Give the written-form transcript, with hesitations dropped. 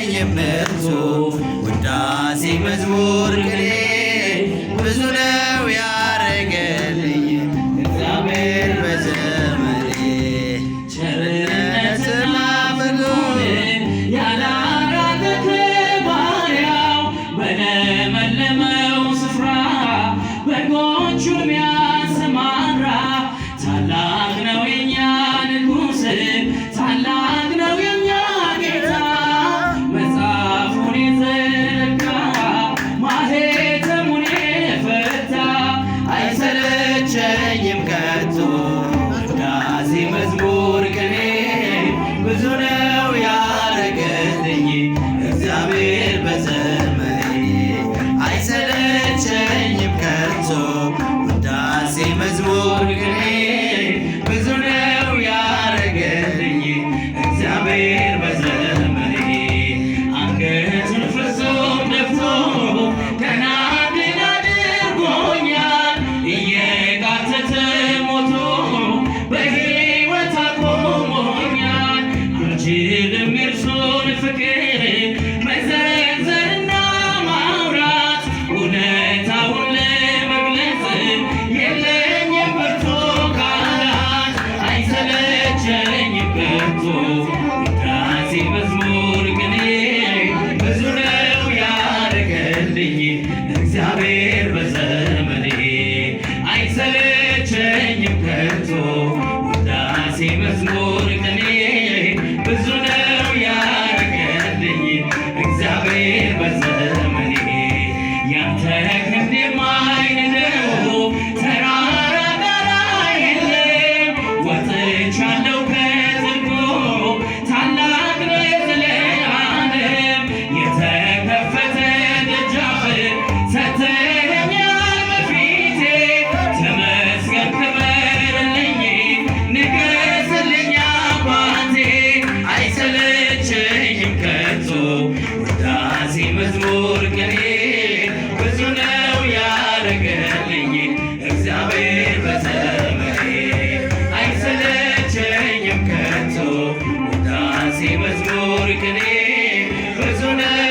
አይሰለቸኝም ብርቱ ውዳሴ መዝሙር ቅኔ ብዙ ነው ያረገልኝ እግዚአብሔር በዘመኔ ቸርነትና ብዙ ያላራቀቀ ባሪያው በለመለመው ስፍራ በጎቹን የሚያሰማራ ታላቅ ነው የኛ ንጉሥ ታላቅ ነው የኛ ጌታ መጽሐፉን የዘረጋ ማኅተሙን የፈታ አይሰለቸኝም ከቶ ውዳሴ መዝሙር ቅኔ ብዙ ነው ያረገልኝ እግዚአብሔር በዘመኔ አይሰለቸኝም ከቶ ውዳሴ መዝሙር ቅኔ ብዙ ነው ያረገልኝ እግዚአብሔር በዘመኔ አንገቱን ፍጹም ደፍቶ ቀና እንድል አድርጎኛል እየቃተተ ሞቶ በሕይወት አቆሞኛል አልችልም የእርሱን ፍቅር መዘርዘርና ማውራት እውነታውን ለመግለጽ የለኝም ብርቱ ቃላት አይሰለቸኝም ከቶ ውዳሴ መዝሙር ቅኔ ብዙ ነው ያረገልኝ እግዚአብሔር በዘመኔ አይሰለቸኝም ከቶ ውዳሴ መዝሙር ቅኔ ብዙ ነው ያረገልኝ እግዚአብሔር በዘመኔ ያንተ ክንድ የማይንደው ተራራ ጋራ የለም ወጥቻለሁ ከጥልቁ ታላቅ ነው የዘለዓለም የተከፈተ ደጃፍ ሰጥተኸኛል በፊቴ ተመስገን ክበርልኝ ንገስልኝ አባቴ አይሰለቸኝም ከቶ ውዳሴ መዝሙር ቅኔ ብዙ ነው ያረገልኝ እግዚአብሔር በዘመኔ አይሰለቸኝም ከቶ ውዳሴ መዝሙር ቅኔ ብዙ ነው